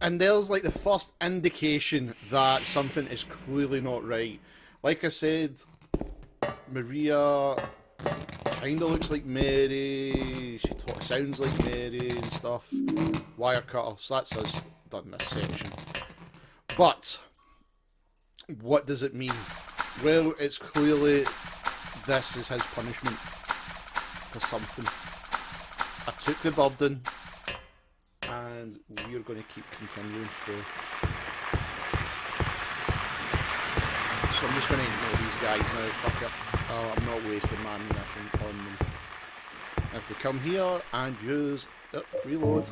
And there's like the first indication that something is clearly not right. Like I said, Maria kinda looks like Mary, she sounds like Mary and stuff. Wire cutter, so that's us done this section. But, what does it mean? Well, it's clearly this is his punishment for something. I took the burden, and we're going to keep continuing through. So I'm just going to ignore these guys now, fuck it. I'm not wasting my ammunition on them. If we come here and use, reload,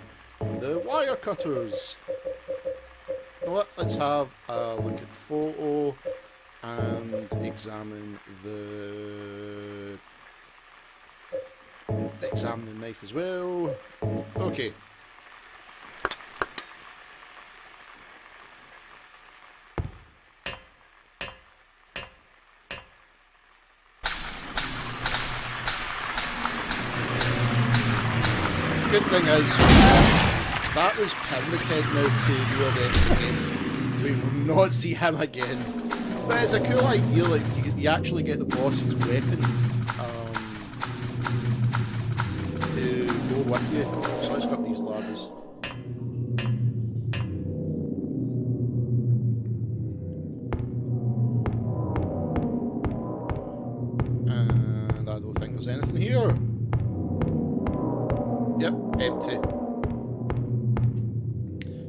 the wire cutters. You know what, let's have a look at photo and examine the knife as well. Okay. Good thing is, that was permitted now to near the end of the game. We will not see him again. But it's a cool idea that you actually get the boss's weapon to go with you. So let's go up these ladders. And I don't think there's anything here. Yep, empty.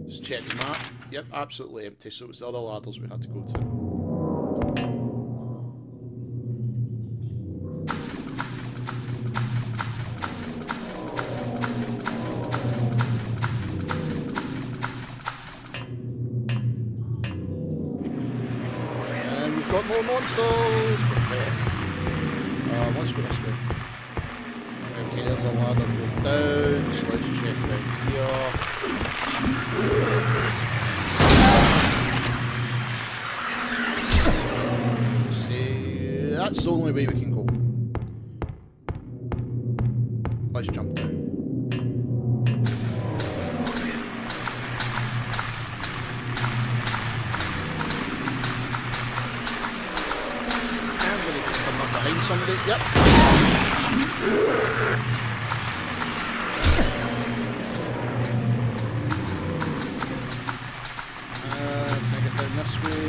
Just check the map. Yep, absolutely empty. So it was the other ladders we had to go to. And we've got more monsters! Let's go this way. Okay, there's a ladder going down, so let's check around here. See, that's the only way we can go. Let's jump down. Can't really come up behind somebody. Yep. Can I get down this way?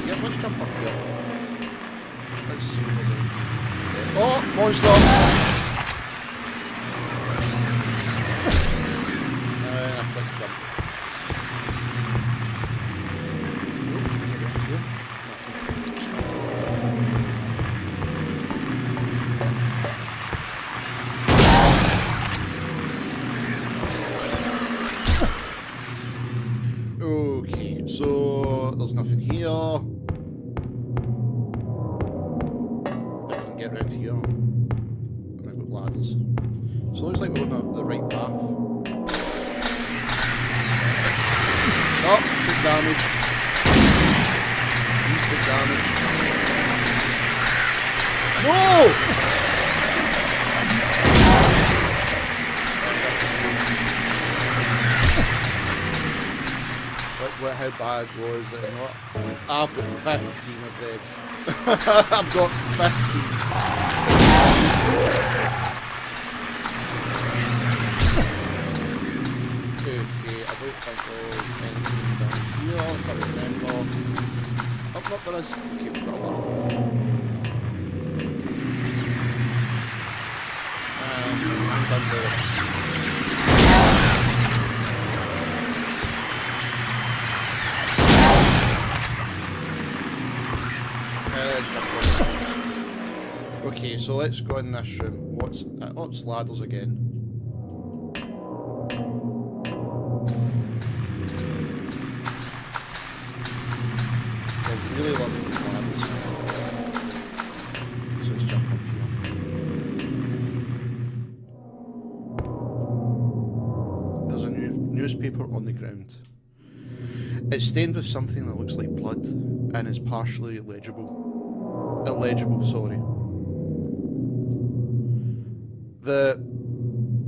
Yep, let's jump up here. Let's see if there's anything. Oh, monster! And a quick jump. Oh, can we get into here? Okay, so there's nothing here. But we can get around here. And I've got ladders. So it looks like we're on the right path. Oh, took damage. He's took damage. Whoa! How bad was it? I've got 15 of them. I've got 15. Okay, I don't think there's anything down here, if I remember. Oh, no, there is. Okay, we've got a ladder. I'm done with this. Okay, so let's go in this room. What's ladders again? I really love these ladders. So let's jump up here. There's a newspaper on the ground. It's stained with something that looks like blood and is partially illegible. Sorry.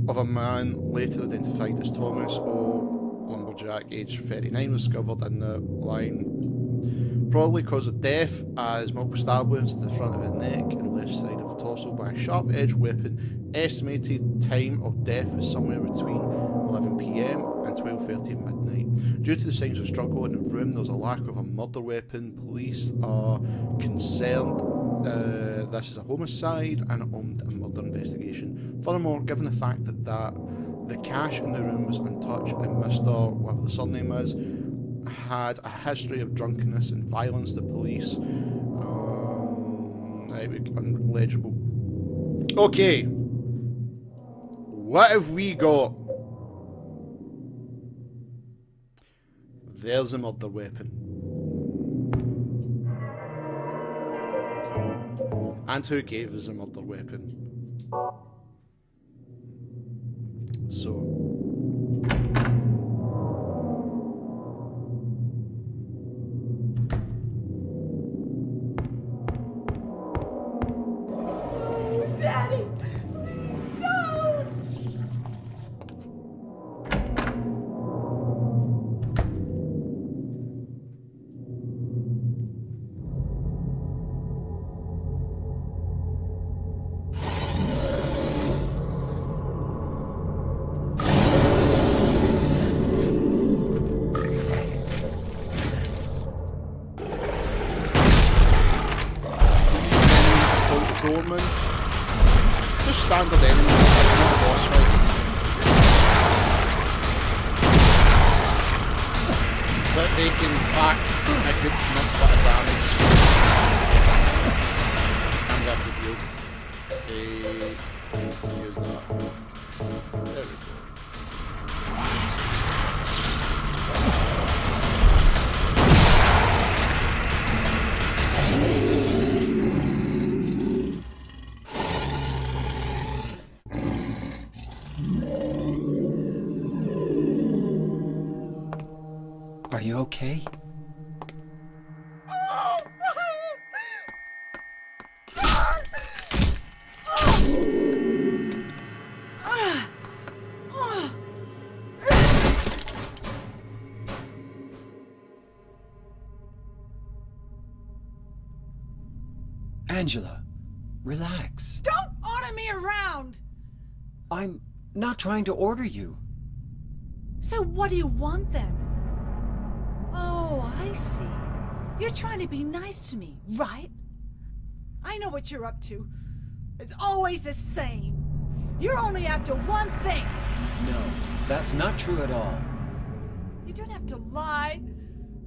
Of a man later identified as Thomas O. Jack, aged 39, was discovered in the line. Probably cause of death, as multiple stab wounds to the front of the neck and left side of the torso by a sharp-edged weapon. Estimated time of death was somewhere between 11 PM and 12:30 at midnight. Due to the signs of struggle in the room, there was a lack of a murder weapon. Police are concerned this is a homicide and armed a murder investigation. Furthermore, given the fact that the cash in the room was untouched and Mr. whatever the surname is had a history of drunkenness and violence, the police unlegible. Okay, what have we got? There's a murder weapon. And who gave us a murder weapon? So. Daddy, please don't! Doorman. Just standard enemies, it's not a boss fight. But they can pack a good bit of damage. I'm left to heal. Use that. There we go. Are you okay? Angela, relax. Don't order me around! I'm not trying to order you. So what do you want then? Oh, I see. You're trying to be nice to me, right? I know what you're up to. It's always the same. You're only after one thing. No, that's not true at all. You don't have to lie.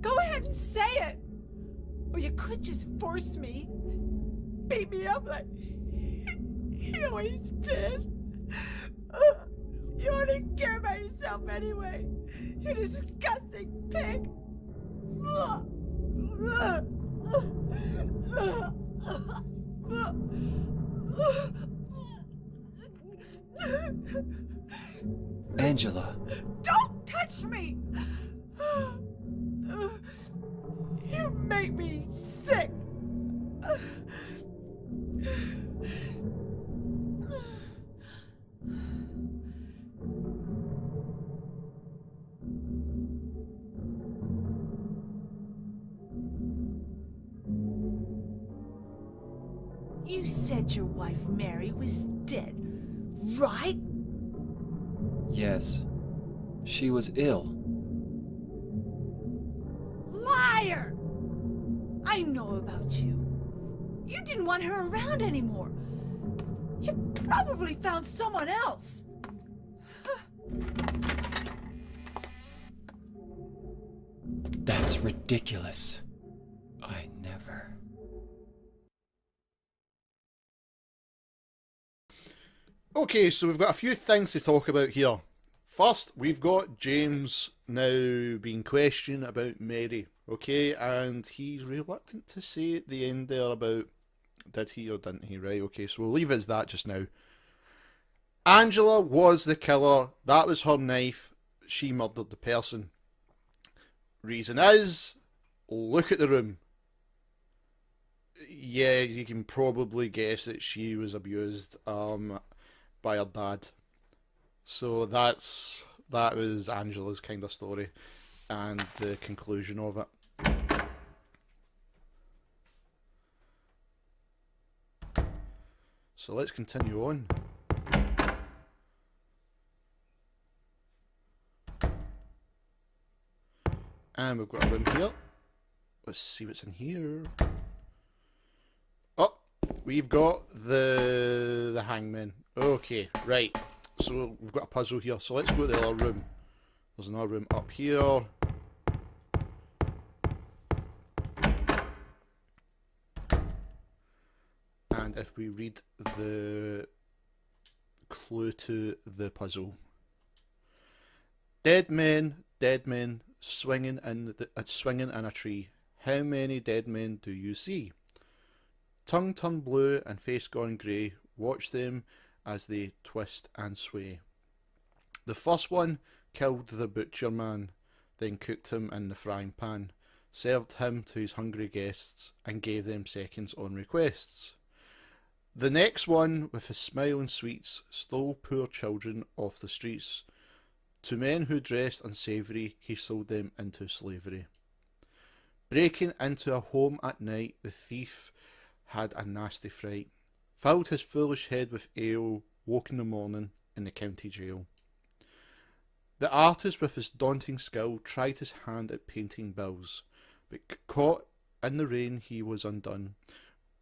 Go ahead and say it. Or you could just force me. Beat me up like he always did. You only care about yourself anyway. You disgusting pig. Angela. Don't touch me! You make me sick. You said your wife Mary was dead, right? Yes. She was ill. Liar! I know about you. You didn't want her around anymore. You probably found someone else. That's ridiculous. I never... Okay, so we've got a few things to talk about here. First, we've got James now being questioned about Mary, okay, and he's reluctant to say at the end there about did he or didn't he, right? Okay, so we'll leave it as that just now. Angela was the killer, that was her knife, she murdered the person. Reason is, look at the room. Yeah, you can probably guess that she was abused by her dad. So that's That was Angela's kind of story and the conclusion of it. So let's continue on. And we've got a room here. Let's see what's in here. Oh, we've got the hangman. Okay, right. So we've got a puzzle here. So let's go to the other room. There's another room up here. And if we read the clue to the puzzle. Dead men, swinging in a tree. How many dead men do you see? Tongue turned blue and face gone grey. Watch them as they twist and sway. The first one killed the butcher man, then cooked him in the frying pan, served him to his hungry guests, and gave them seconds on requests. The next one, with his smile and sweets, stole poor children off the streets. To men who dressed unsavoury, he sold them into slavery. Breaking into a home at night, the thief had a nasty fright, filled his foolish head with ale, woke in the morning in the county jail. The artist, with his daunting skill, tried his hand at painting bills, but caught in the rain he was undone,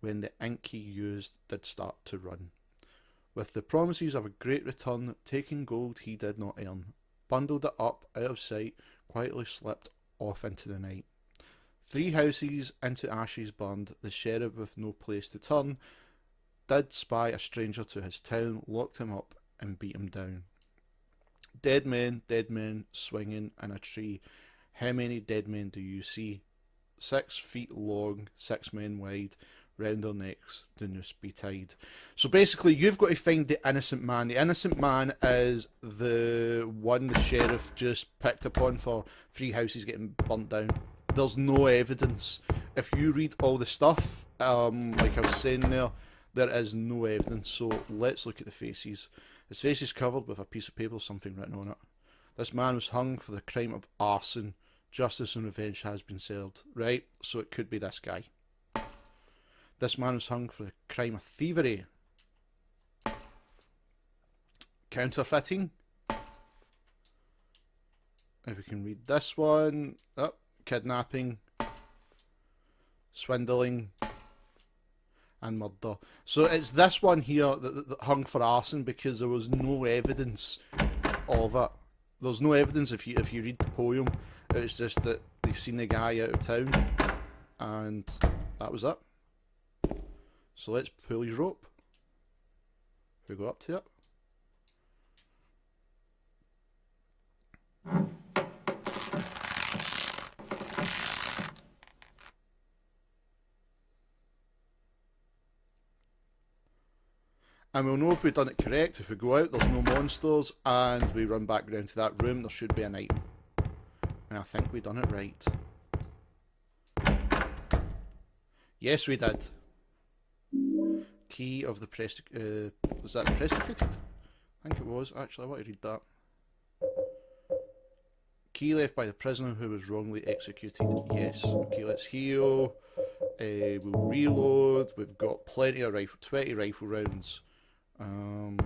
when the ink he used did start to run. With the promises of a great return, taking gold he did not earn, bundled it up out of sight, quietly slipped off into the night. 3 houses into ashes burned, the sheriff with no place to turn, did spy a stranger to his town, locked him up and beat him down. Dead men, swinging in a tree. How many dead men do you see? 6 feet long, 6 men wide, round their necks the noose be tied. So basically you've got to find the innocent man. The innocent man is the one the sheriff just picked upon for 3 houses getting burnt down. There's no evidence. If you read all the stuff, like I was saying there is no evidence. So let's look at the faces. His face is covered with a piece of paper with something written on it. This man was hung for the crime of arson. Justice and revenge has been served. Right, so it could be this guy. This man was hung for the crime of thievery. Counterfeiting. If we can read this one. Oh, kidnapping. Swindling. And murder. So it's this one here that hung for arson because there was no evidence of it. There's no evidence if you read the poem. It's just that they seen the guy out of town and that was it. So let's pull his rope. We go up to it. And we'll know if we've done it correct. If we go out, there's no monsters, and we run back down to that room, there should be an item. And I think we've done it right. Yes, we did. Key of the was that prosecuted? I think it was. Actually, I want to read that. Key left by the prisoner who was wrongly executed. Yes. Okay, let's heal. We'll reload. We've got plenty of 20 rifle rounds. Going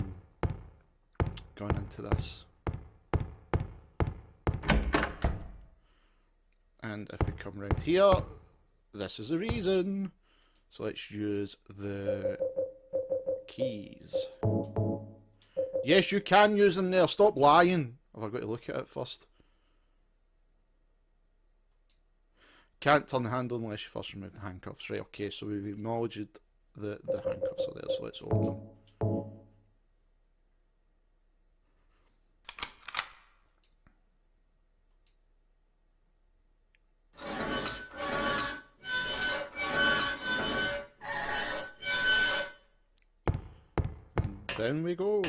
into this. And if we come around here, this is the reason. So let's use the keys. Yes, you can use them there. Stop lying. Have I got to look at it first? Can't turn the handle unless you first remove the handcuffs. Right, okay, so we've acknowledged the handcuffs are there, so let's open them. And down we go.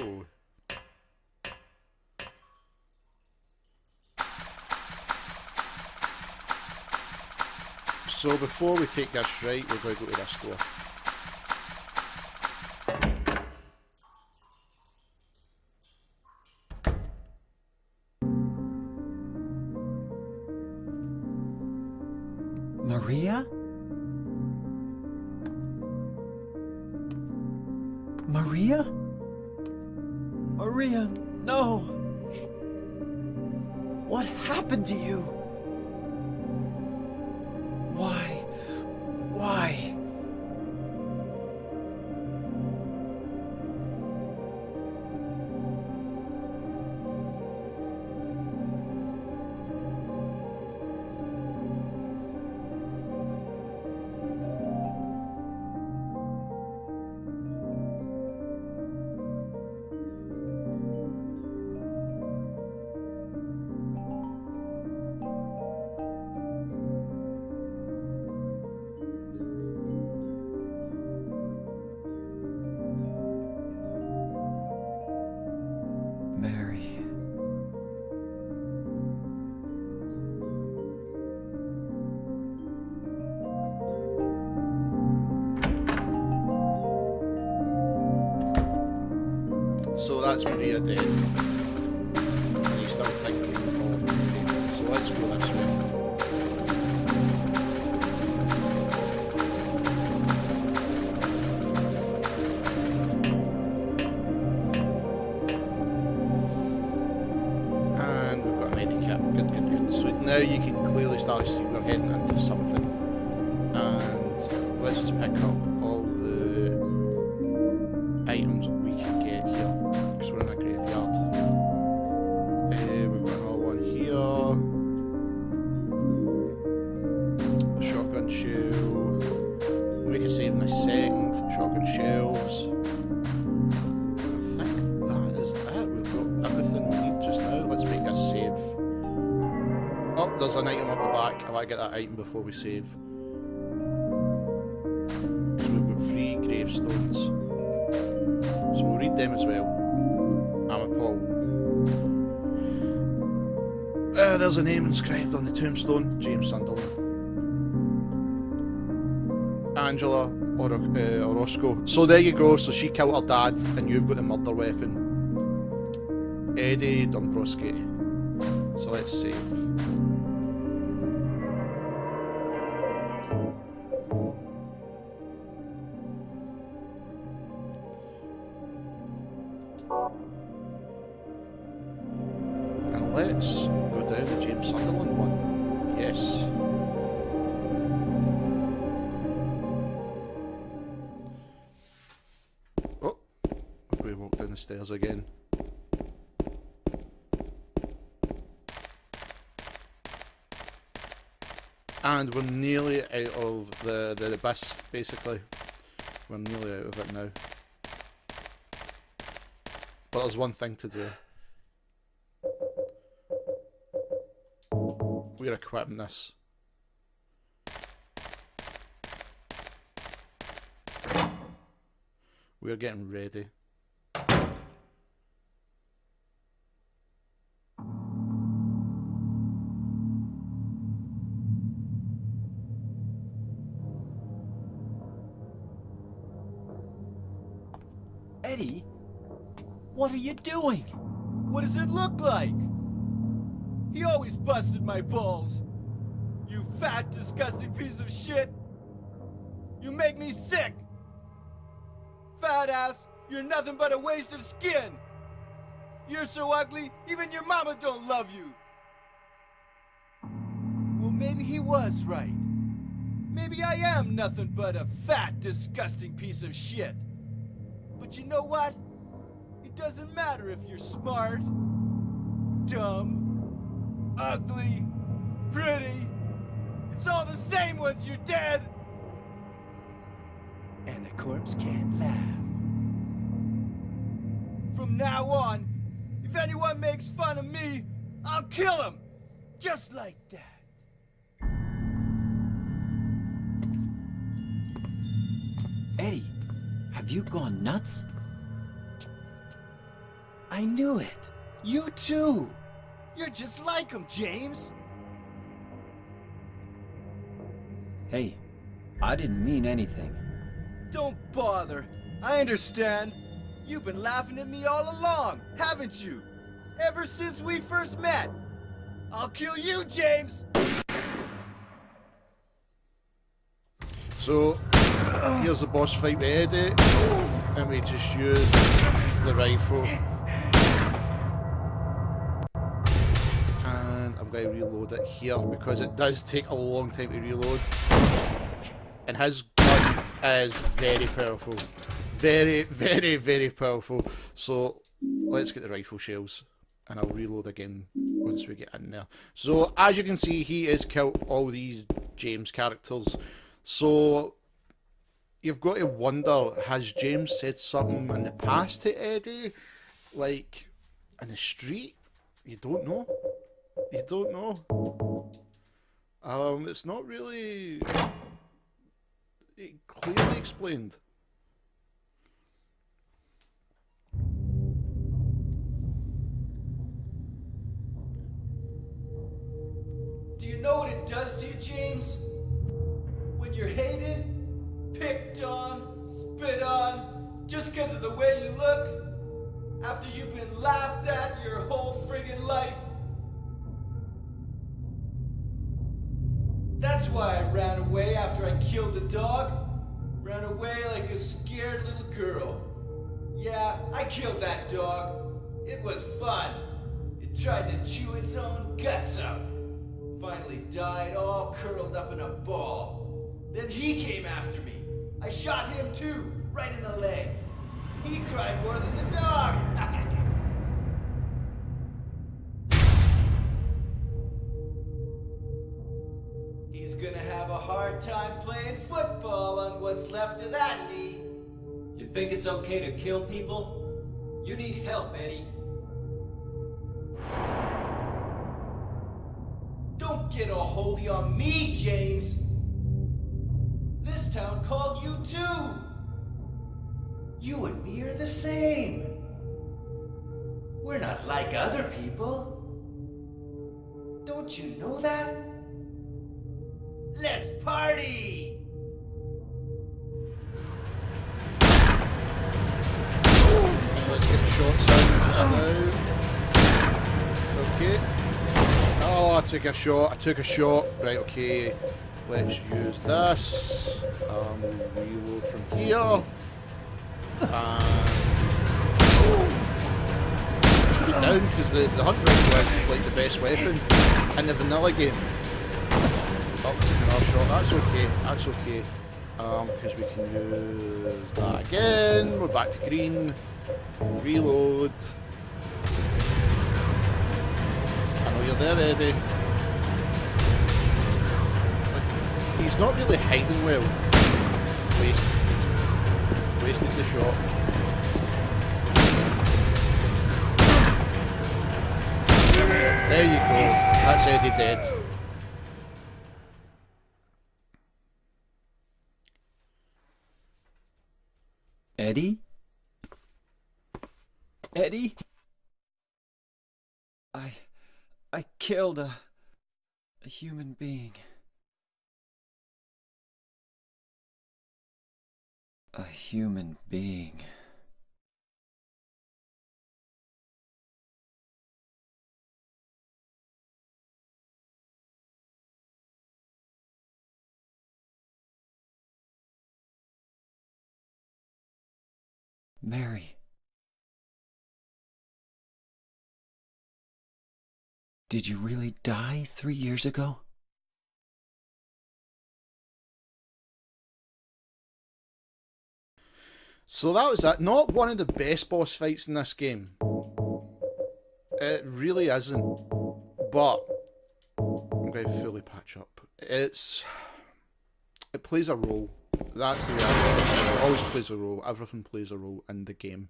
So before we take this right, we're going to go to this door. Maria? Maria? Maria, no! What happened to you? Why? Why? Mary. So that's Maria dead. And you still thinking of Maria. So let's go this way. And we've got a medicap. Good, good, good. So now you can clearly start to see we're heading into something. And let's just pick up all the items we can get here. Because we're in a graveyard. We've got another one here. A shotgun shell. Make a save in a second. Shotgun shells. I think that is it. We've got everything we need just now. Let's make a save. Oh, there's an item up the back. I want to get that item before we save. So we've got 3 gravestones. So we'll read them as well. I'm a Paul. There's a name inscribed on the tombstone. James Sunderland. Angela Orozco. So there you go. So she killed her dad and you've got the murder weapon. Eddie Dombrowski. So let's save. And let's go down the James Sunderland one. Yes. Oh, we walk down the stairs again. And we're nearly out of the abyss, basically. We're nearly out of it now. But there's one thing to do. We're equipping this. We're getting ready. Eddie? What are you doing? What does it look like? He always busted my balls. You fat, disgusting piece of shit. You make me sick. Fat ass, you're nothing but a waste of skin. You're so ugly, even your mama don't love you. Well, maybe he was right. Maybe I am nothing but a fat, disgusting piece of shit. But you know what? It doesn't matter if you're smart, dumb, ugly, pretty. It's all the same once you're dead. And the corpse can't laugh. From now on, if anyone makes fun of me, I'll kill him. Just like that. Eddie, have you gone nuts? I knew it. You too. You're just like him, James. Hey, I didn't mean anything. Don't bother. I understand. You've been laughing at me all along, haven't you? Ever since we first met. I'll kill you, James! So here's the boss fight with Eddie, and we just use the rifle. And I'm going to reload it here because it does take a long time to reload. And his gun is very powerful. Very, very, very powerful. So let's get the rifle shells. And I'll reload again once we get in there. So as you can see, he has killed all these James characters. So you've got to wonder, has James said something in the past to Eddie? Like, in the street? You don't know. You don't know. It's not really clearly explained. Do you know what it does to you, James? When you're hated, picked on, spit on, just because of the way you look, after you've been laughed at your whole friggin' life. That's why I ran away after I killed the dog. Ran away like a scared little girl. Yeah, I killed that dog. It was fun. It tried to chew its own guts out. Finally died all curled up in a ball. Then he came after me. I shot him too, right in the leg. He cried more than the dog. He's gonna have a hard time playing football on what's left of that knee. You think it's okay to kill people? You need help, Eddie. Don't get all holy on me, James. This town called you too. You and me are the same. We're not like other people. Don't you know that? Let's party! Let's get shots in just now. Okay. Oh, I took a shot. Right, okay. Let's use this. We'll reload from here. And shoot it down, because the hunt rifle is like the best weapon in the vanilla game. Oh, took another shot. That's okay. That's okay. Because we can use that again. We're back to green. Reload. I know you're there, Eddie. Like, he's not really hiding well. Wasted the shot. There you go. That's Eddie dead. Eddie? Eddie? I killed a human being. A human being. Mary. Did you really die 3 years ago? So that was that. Not one of the best boss fights in this game. It really isn't. But I'm going to fully patch up. It plays a role. That's the way it always plays a role. Everything plays a role in the game.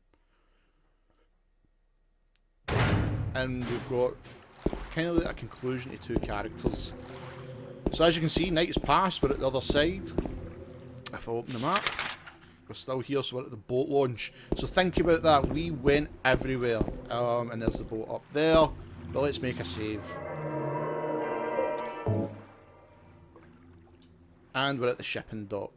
And we've got kind of like a conclusion to two characters. So as you can see, night has passed. We're at the other side. If I open the map, we're still here, so we're at the boat launch. So think about that. We went everywhere. And there's the boat up there. But let's make a save. And we're at the shipping dock.